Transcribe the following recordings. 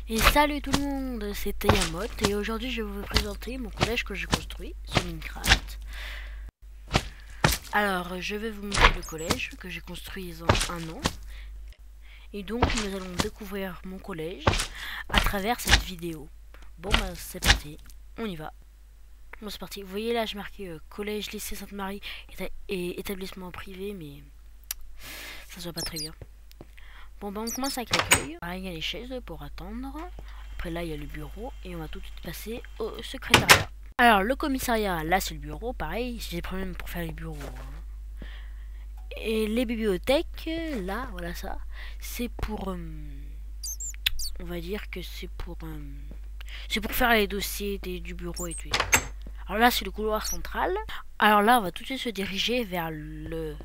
Et salut tout le monde, c'est Yamot et aujourd'hui je vais vous présenter mon collège que j'ai construit sur Minecraft. Alors je vais vous montrer le collège que j'ai construit il y a un an. Et donc nous allons découvrir mon collège à travers cette vidéo. Bon bah c'est parti, on y va. Bon c'est parti, vous voyez là j'ai marqué collège lycée Sainte-Marie et établissement privé, mais ça se voit pas très bien. Bon bah on commence avec l'accueil. Il y a les chaises pour attendre. Après là il y a le bureau et on va tout de suite passer au secrétariat. Alors le commissariat, là c'est le bureau, pareil, j'ai des problèmes pour faire les bureaux. Et les bibliothèques, là, voilà ça, c'est pour... on va dire que c'est pour faire les dossiers du bureau et tout. Alors là c'est le couloir central. Alors là on va tout de suite se diriger vers les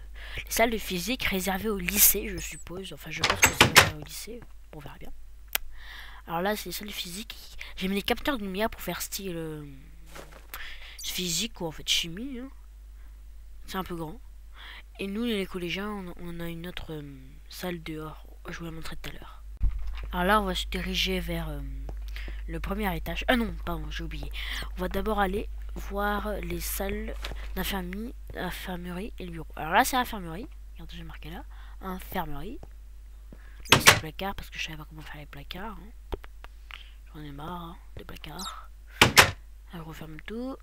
salles de physique réservées au lycée, je suppose. Enfin je pense que c'est réservé au lycée, on verra bien. Alors là c'est les salles de physique. J'ai mis des capteurs de lumière pour faire style physique ou en fait chimie. Hein. C'est un peu grand. Et nous les collégiens on a une autre salle dehors. Je vous la montrerai tout à l'heure. Alors là on va se diriger vers le premier étage. Ah non, pardon, j'ai oublié. On va d'abord aller voir les salles d'infirmerie et le bureau. Alors là c'est l'infirmerie. Regardez, j'ai marqué là. Infirmerie. Là c'est le placard parce que je savais pas comment faire les placards. Hein. J'en ai marre hein, des placards. Alors, je referme tout.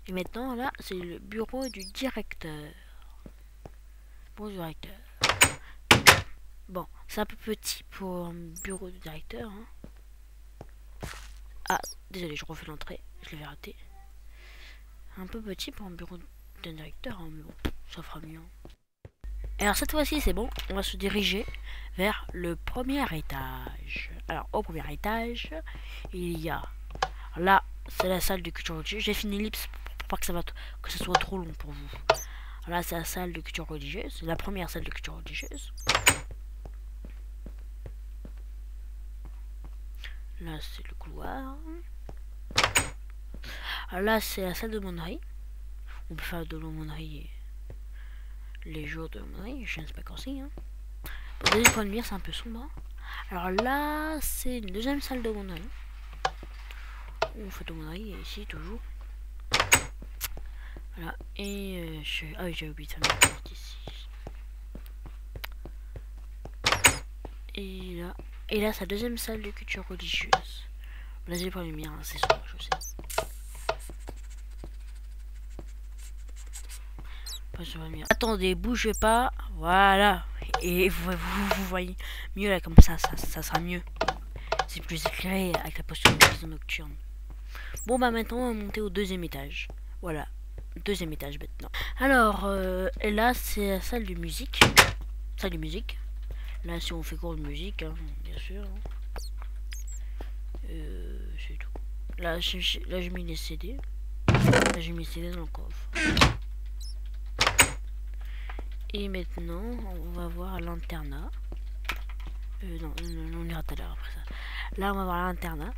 Et maintenant là c'est le bureau du directeur. Bonjour directeur. Bon, c'est un peu petit pour un bureau du directeur. Hein. Ah, désolé, je refais l'entrée. Je l'avais raté. Un peu petit pour un bureau d'un directeur, hein, mais bon, ça fera mieux. Alors cette fois-ci, c'est bon. On va se diriger vers le premier étage. Alors, au premier étage, il y a... Là, c'est la salle de culture religieuse. J'ai fait une ellipse pour pas que ça soit trop long pour vous. Là, c'est la salle de culture religieuse. C'est la première salle de culture religieuse. Là, c'est le couloir. Alors là, c'est la salle de monnerie. On peut faire de l'aumônerie les jours de l'aumônerie. Je ne sais pas quand c'est. Hein. Pour donner le point de mire, c'est un peu sombre. Alors là, c'est une deuxième salle de monnerie. On fait de l'aumônerie ici, toujours. Voilà. Et ah oui, j'ai oublié de faire ma porte ici. Et là, c'est la deuxième salle de culture religieuse. Là, j'ai le point de mire, hein, c'est sombre, je sais. Attendez, bougez pas. Voilà. Et vous voyez mieux là, comme ça sera mieux. C'est plus éclairé avec la posture de vision nocturne. Bon bah maintenant on va monter au deuxième étage. Voilà. Deuxième étage maintenant. Alors là c'est la salle de musique. Salle de musique. Là si on fait cours de musique, hein, bien sûr. C'est tout. Là j'ai mis les CD. Là j'ai mis les CD dans le coffre. Et maintenant, on va voir l'internat. Non, on ira tout à l'heure après ça. Là, on va voir l'internat.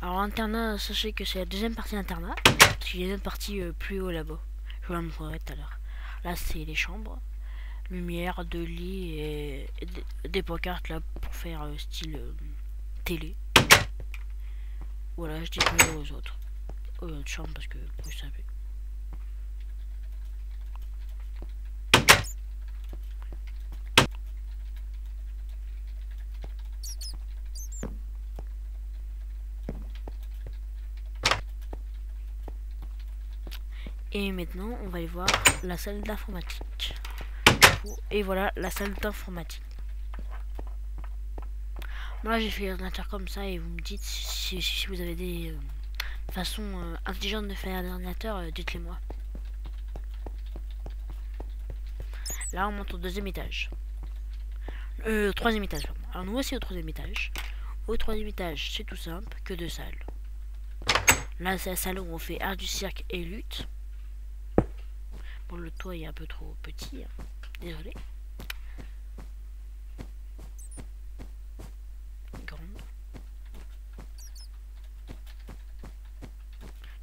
Alors, l'internat, sachez que c'est la deuxième partie de l'internat. Parce qu'il y a une autre partie plus haut là-bas. Je vous la montrerai tout à l'heure. Là, c'est les chambres. Lumière, deux lits et des pancartes là pour faire style télé. Voilà, je dis pas aux autres. Aux autres chambres parce que vous savez. Et maintenant, on va aller voir la salle d'informatique. Et voilà la salle d'informatique. Moi, j'ai fait l'ordinateur comme ça et vous me dites si vous avez des façons intelligentes de faire l'ordinateur, dites-les moi. Là, on monte au deuxième étage. Troisième étage, pardon. Alors, nous voici au troisième étage. Au troisième étage, c'est tout simple, que deux salles. Là, c'est la salle où on fait art du cirque et lutte. Bon, le toit est un peu trop petit. Hein. Désolé. Grande.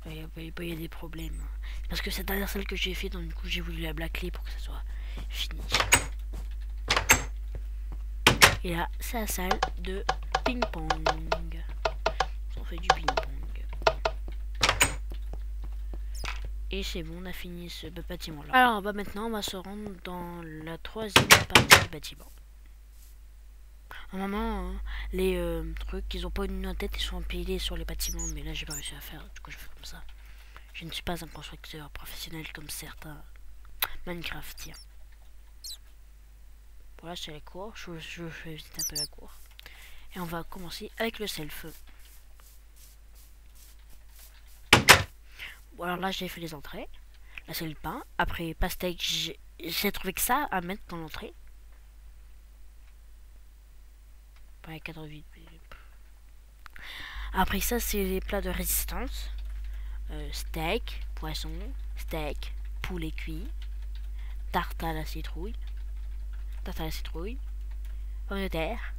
Il y a des problèmes. Parce que cette dernière salle que j'ai fait, donc du coup, j'ai voulu la blackler pour que ça soit fini. Et là, c'est la salle de ping-pong. On fait du ping-pong. Et c'est bon, on a fini ce bâtiment là. Alors bah maintenant on va se rendre dans la troisième partie du bâtiment. Normalement hein, les trucs ils ont pas une tête, ils sont empilés sur les bâtiments, mais là j'ai pas réussi à faire, du coup je fais comme ça. Je ne suis pas un constructeur professionnel comme certains Minecraftiens. Voilà, c'est la cour, je vais visiter un peu la cour. Et on va commencer avec le self. Bon alors là j'ai fait les entrées. Là c'est le pain. Après pastèque, j'ai trouvé que ça à mettre dans l'entrée. Pas 4 Après ça c'est les plats de résistance. Steak, poisson, steak, poulet cuit, tarte à la citrouille, pommes de terre,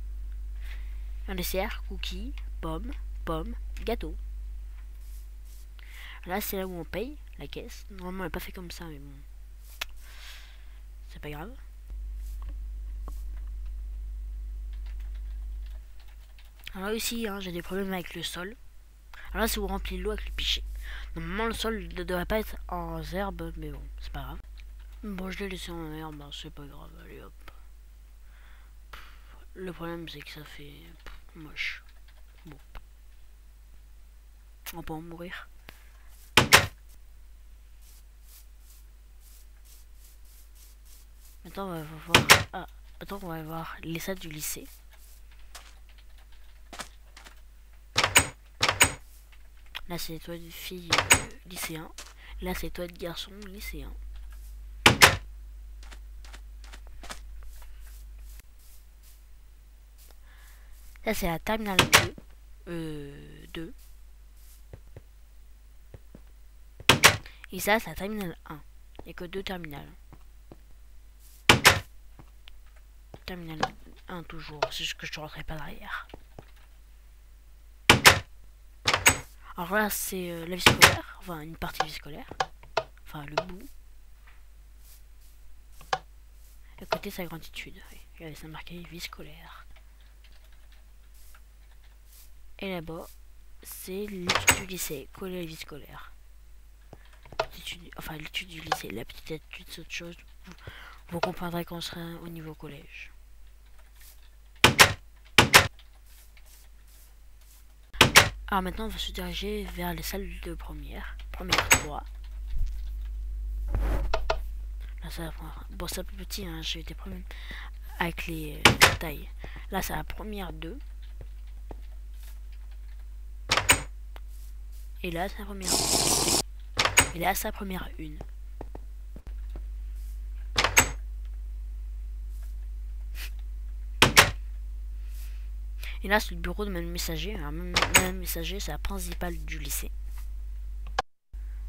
un dessert, cookies, pommes, gâteau. Là c'est là où on paye, la caisse. Normalement elle n'est pas fait comme ça mais bon. C'est pas grave. Alors là aussi hein, j'ai des problèmes avec le sol. Alors là c'est où on remplit l'eau avec le pichet. Normalement le sol ne devrait pas être en herbe mais bon c'est pas grave. Bon je l'ai laissé en herbe, hein, c'est pas grave, allez hop. Le problème c'est que ça fait moche. Bon. On peut en mourir. Maintenant on va voir. Ah, attends, on va voir les salles du lycée. Là c'est toi de fille lycéen. Là c'est toi de garçon lycéen. Là c'est la terminale 2. Et ça c'est la terminale 1. Il n'y a que 2 terminales. Terminale 1 toujours, c'est juste que je ne rentrerai pas derrière. Alors là c'est la vie scolaire, enfin une partie de vie scolaire. Enfin le bout. À côté c'est la granditude. Oui. Regardez, ça marqué vie scolaire. Et là-bas c'est l'étude du lycée, coller la vie scolaire. Enfin l'étude du lycée, la petite étude c'est autre chose. Vous comprendrez quand on sera au niveau collège. Alors maintenant on va se diriger vers les salles de première 3. Là ça va. Bon c'est un peu petit hein, j'ai eu des problèmes avec les tailles. Là c'est la première 2. Et là c'est la première 1. Et là c'est la première 1. Et là c'est le bureau de Madame Messager. Alors Madame Messager c'est la principale du lycée.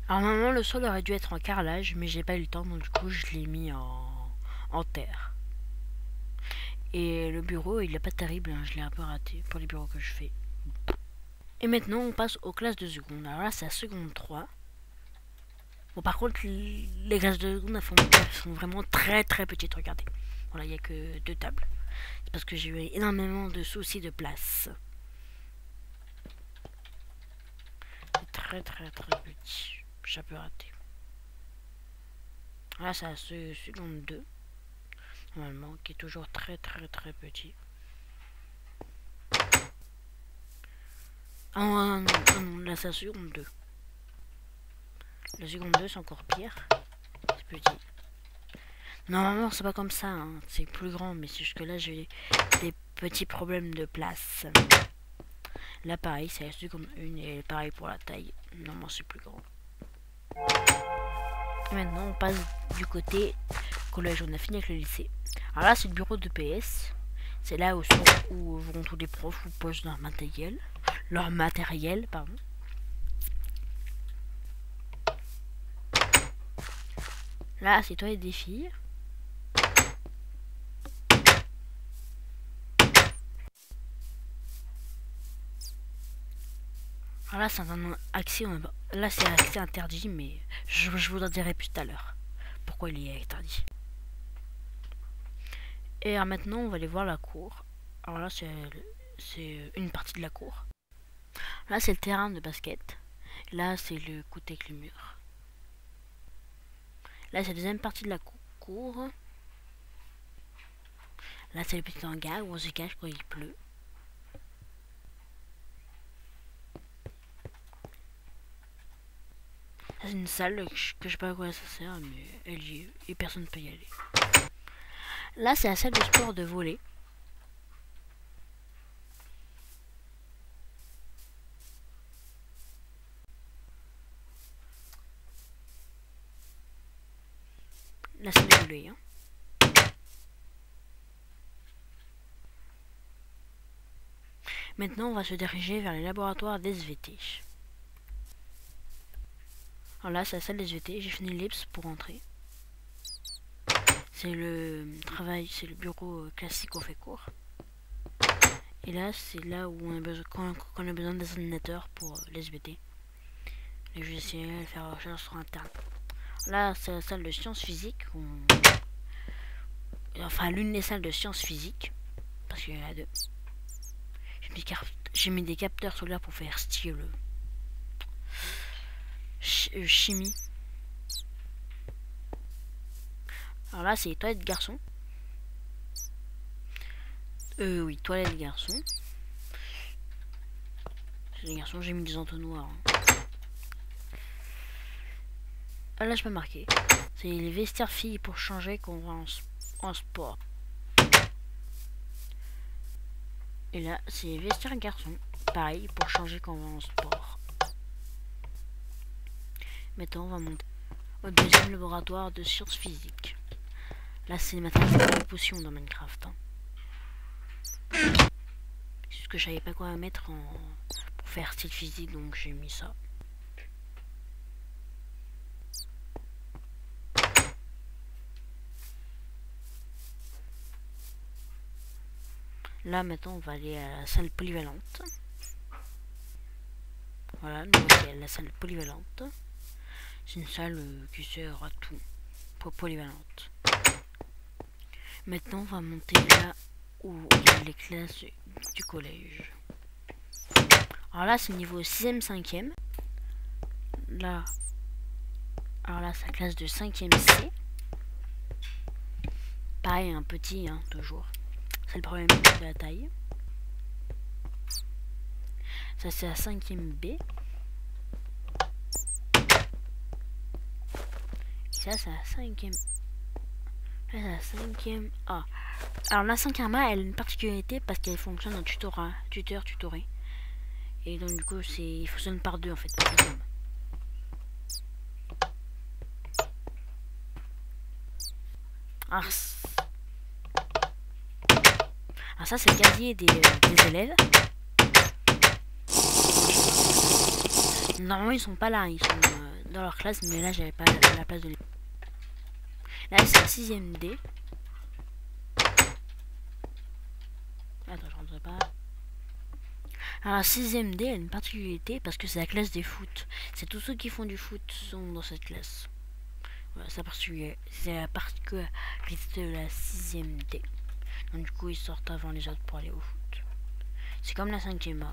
Alors normalement le sol aurait dû être en carrelage, mais j'ai pas eu le temps, donc du coup je l'ai mis en terre. Et le bureau il est pas terrible, hein, je l'ai un peu raté pour les bureaux que je fais. Et maintenant on passe aux classes de seconde. Alors là c'est la seconde 3. Bon par contre les classes de seconde elles sont vraiment très petites, regardez. Voilà, il n'y a que 2 tables. C'est parce que j'ai eu énormément de soucis de place. C'est très petit. J'ai un peu raté. Là c'est la seconde 2. Normalement, qui est toujours très petit. Ah non, là c'est la seconde 2. La seconde 2 c'est encore pire. C'est petit. Normalement c'est pas comme ça, hein. C'est plus grand, mais c'est juste que là j'ai des petits problèmes de place. Là pareil, c'est la seconde 1 et pareil pour la taille. Normalement c'est plus grand. Et maintenant on passe du côté collège, on a fini avec le lycée. Alors là c'est le bureau de PS. C'est là où vont tous les profs où posent leur matériel. Pardon. Là c'est toi et des filles. Alors là c'est un accès, là c'est un accès interdit, mais je vous en dirai plus tout à l'heure pourquoi il est interdit. Et alors maintenant on va aller voir la cour. Alors là, c'est une partie de la cour. Là, c'est le terrain de basket. Là, c'est le côté avec le mur. Là, c'est la deuxième partie de la cour. Là, c'est le petit hangar où on se cache quand il pleut. C'est une salle que je sais pas à quoi ça sert, mais elle y est et personne ne peut y aller. Là, c'est la salle de sport de volley. La salle de volley. Hein. Maintenant, on va se diriger vers les laboratoires d'SVT. Alors là, c'est la salle d'SVT. J'ai fini l'ellipse pour entrer. C'est le travail, c'est le bureau classique au fait court. Et là, c'est là où on a besoin, quand on a besoin des ordinateurs pour l'SVT. Les logiciels, faire la recherche sur Internet. Là, c'est la salle de sciences physiques. Enfin, l'une des salles de sciences physiques. Parce qu'il y en a deux. J'ai mis des capteurs solaires pour faire style chimie. Alors là, c'est les toilettes garçons. Oui, toilettes garçons. C'est les garçons, j'ai mis des entonnoirs. Hein. Ah là, je peux marquer. C'est les vestiaires filles pour changer quand on va en sport. Et là, c'est les vestiaires garçons. Pareil, pour changer quand on va en sport. Maintenant, on va monter au deuxième laboratoire de sciences physiques. Là, c'est les matériaux de potions dans Minecraft. Hein. C'est juste que je savais pas quoi mettre pour faire style physique, donc j'ai mis ça. Là, maintenant, on va aller à la salle polyvalente. Voilà, donc c'est la salle polyvalente. C'est une salle qui sert à tout. Pour polyvalente. Maintenant, on va monter là où il y a les classes du collège. Alors là, c'est le niveau 6e, 5e. Là, alors là, c'est la classe de 5e C. Pareil, un petit, hein, toujours. C'est le problème de la taille. Ça, c'est la 5e B. Et ça, c'est la 5e. Là, c'est la 5e A. Alors, la 5e A, elle a une particularité parce qu'elle fonctionne en tutoré. Et donc, du coup, il fonctionne par deux en fait. Alors ça, c'est le casier des élèves. Normalement, ils sont pas là, ils sont dans leur classe, mais là, j'avais pas la place de les... Là, c'est la 6e D. Attends, je rentrerai pas. Alors, la 6e D a une particularité parce que c'est la classe des foot. C'est tous ceux qui font du foot sont dans cette classe. Voilà, c'est la particularité de la 6e D. Donc, du coup, ils sortent avant les autres pour aller au foot. C'est comme la 5e A.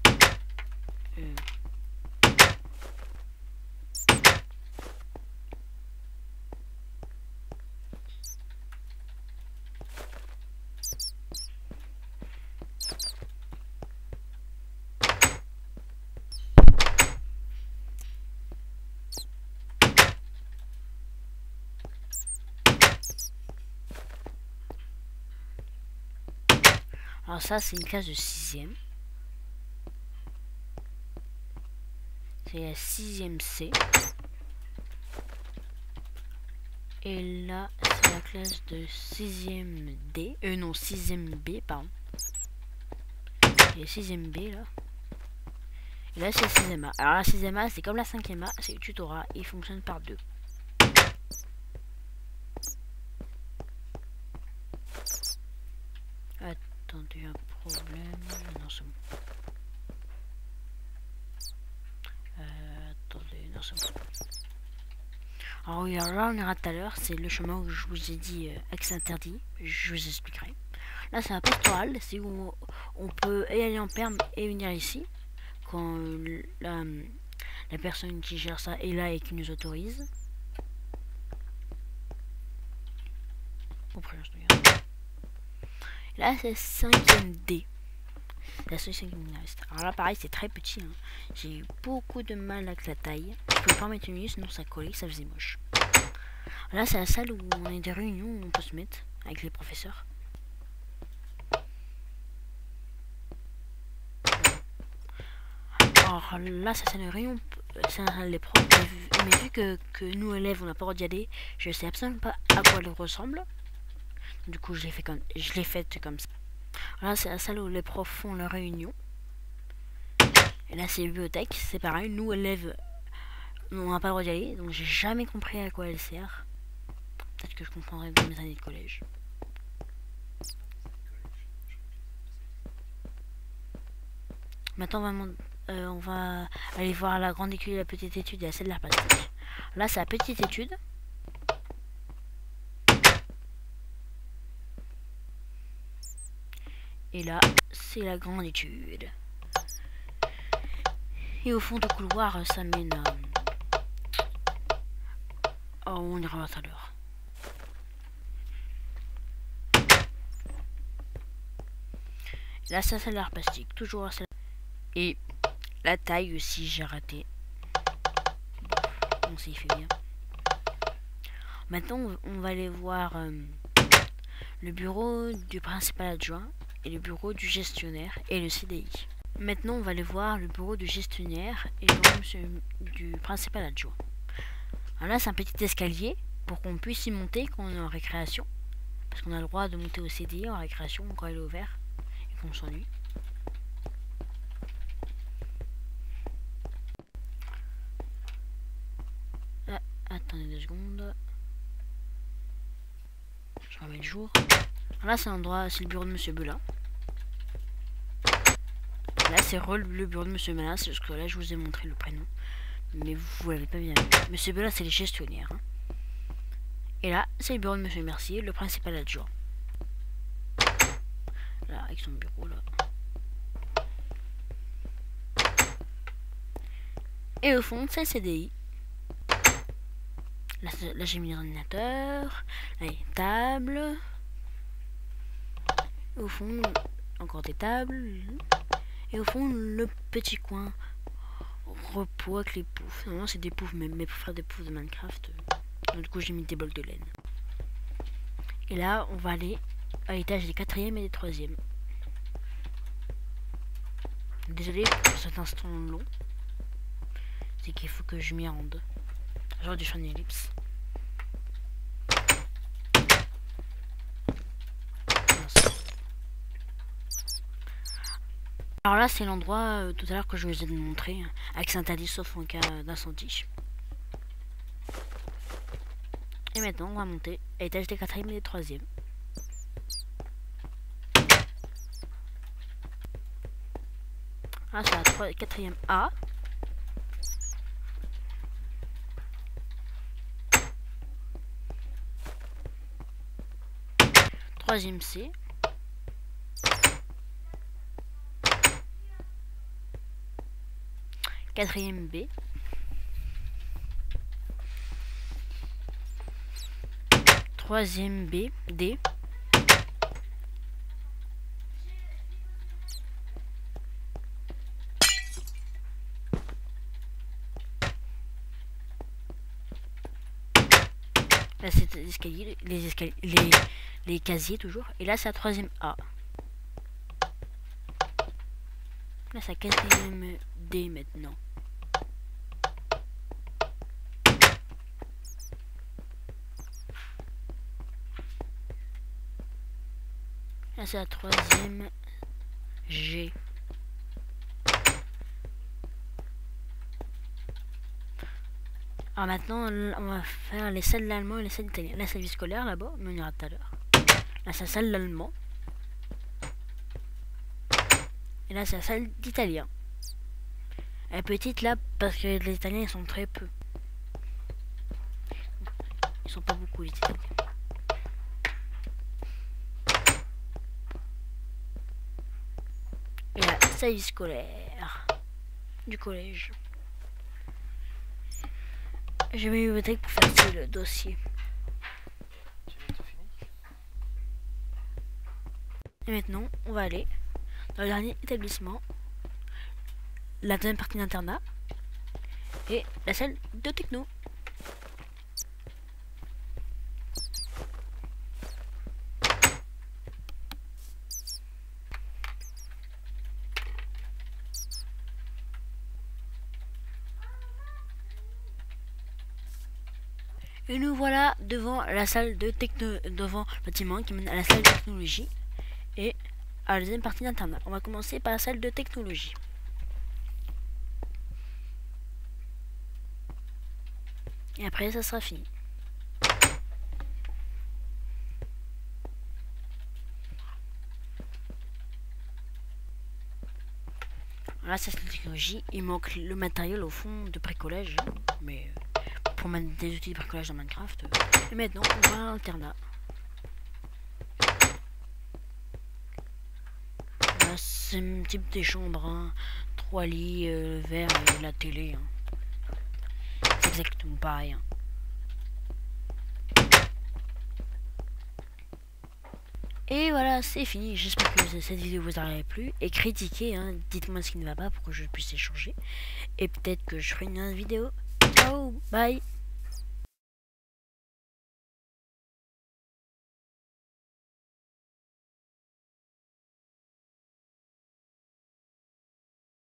Alors ça, c'est une classe de 6e. C'est la 6e C. Et là, c'est la classe de 6e D. Non, 6e B, pardon. Il y a 6e B, là. Et là, c'est la 6e A. Alors la 6e A, c'est comme la 5e A, c'est le tutorat. Il fonctionne par deux. Attendez, un problème. Non, c'est bon. Attendez, non, c'est bon. Alors oui, alors là, on ira tout à l'heure. C'est le chemin où je vous ai dit accès interdit. Je vous expliquerai. Là, c'est un pastoral, c'est où on peut y aller en perme et venir ici quand la personne qui gère ça est là et qui nous autorise. Là, c'est 5ème D. La solution qui me reste. Alors là, pareil, c'est très petit. Hein. J'ai eu beaucoup de mal avec la taille. Je pouvais pas mettre une ligne, sinon ça collait, ça faisait moche. Là, c'est la salle où on a des réunions où on peut se mettre avec les professeurs. Alors là, ça c'est une réunion, c'est les profs. Mais vu que nous élèves, on n'a pas le droit d'y aller, je sais absolument pas à quoi elle ressemble. Du coup, je l'ai faite comme ça. Là, c'est la salle où les profs font leur réunion. Et là, c'est la bibliothèque, c'est pareil. Nous, élèves, on n'a pas le droit d'y aller, donc j'ai jamais compris à quoi elle sert. Peut-être que je comprendrai dans mes années de collège. Maintenant, on va aller voir la grande étude, la petite étude et la salle de l'art plastique. Là, c'est la petite étude. Et là, c'est la grande étude. Et au fond du couloir, ça mène à... Oh, on ira tout à l'heure. Là, ça, c'est l'art plastique. Toujours la salle. Et la taille aussi, j'ai raté. Bon, ça y fait bien. Maintenant, on va aller voir le bureau du principal adjoint et le bureau du gestionnaire et le CDI. Maintenant, on va aller voir le bureau du gestionnaire et le bureau du principal adjoint. Alors là, c'est un petit escalier pour qu'on puisse y monter quand on est en récréation. Parce qu'on a le droit de monter au CDI en récréation quand il est ouvert et qu'on s'ennuie. Ah, attendez 2 secondes. Je remets le jour. Alors là, c'est l'endroit, c'est le bureau de Monsieur Belin. Là, c'est le bureau de Monsieur Belin, c'est juste que là, je vous ai montré le prénom. Mais vous l'avez pas bien vu. Monsieur Belin, c'est le gestionnaire. Hein. Et là, c'est le bureau de Monsieur Mercier, le principal adjoint. Là, avec son bureau, là. Et au fond, c'est le CDI. Là j'ai mis l'ordinateur. Là, il y a une table. Au fond, encore des tables. Et au fond, le petit coin repos avec les poufs. Non, c'est des poufs, mais pour faire des poufs de Minecraft. Du coup, j'ai mis des blocs de laine. Et là, on va aller à l'étage des 4e et des 3e. Désolé pour cet instant long. C'est qu'il faut que je m'y rende. Genre du champ d'ellipse. Alors là, c'est l'endroit tout à l'heure que je vous ai montré, avec Saint-Ali, sauf en cas d'incendie. Et maintenant, on va monter à l'étage des 4e et des 3e. Là, c'est la 4e A. Troisième C. Quatrième B. Troisième B. D. Là c'est les escaliers, les casiers toujours. Et là c'est la 3e A. Là c'est la 4e D maintenant. Là c'est la 3e G. Alors maintenant, on va faire les salles d'allemand et les salles d'italien. Là, c'est la vie scolaire là-bas, mais on ira tout à l'heure. Là, c'est la salle d'allemand. Et là, c'est la salle d'italien. Elle est petite là, parce que les Italiens, ils sont très peu. Ils sont pas beaucoup, les Italiens. sa vie scolaire du collège. J'ai mis une bibliothèque pour faire le dossier. Et maintenant, on va aller dans le dernier établissement, la deuxième partie d'internat et la salle de techno. Et nous voilà devant la salle de techno, devant le bâtiment qui mène à la salle de technologie et à la deuxième partie d'internat. On va commencer par la salle de technologie. Et après, ça sera fini. Voilà, c'est la technologie. Il manque le matériel au fond de bricolage, mais pour mettre des outils de bricolage dans Minecraft. Et maintenant, on va à l'internat. Voilà, c'est un type des chambres, hein. 3 lits, verre et la télé. Hein. C'est exactement pareil. Hein. Et voilà, c'est fini. J'espère que cette vidéo vous a plu. Et critiquez, hein. Dites-moi ce qui ne va pas pour que je puisse échanger. Et peut-être que je ferai une autre vidéo. Ciao, bye.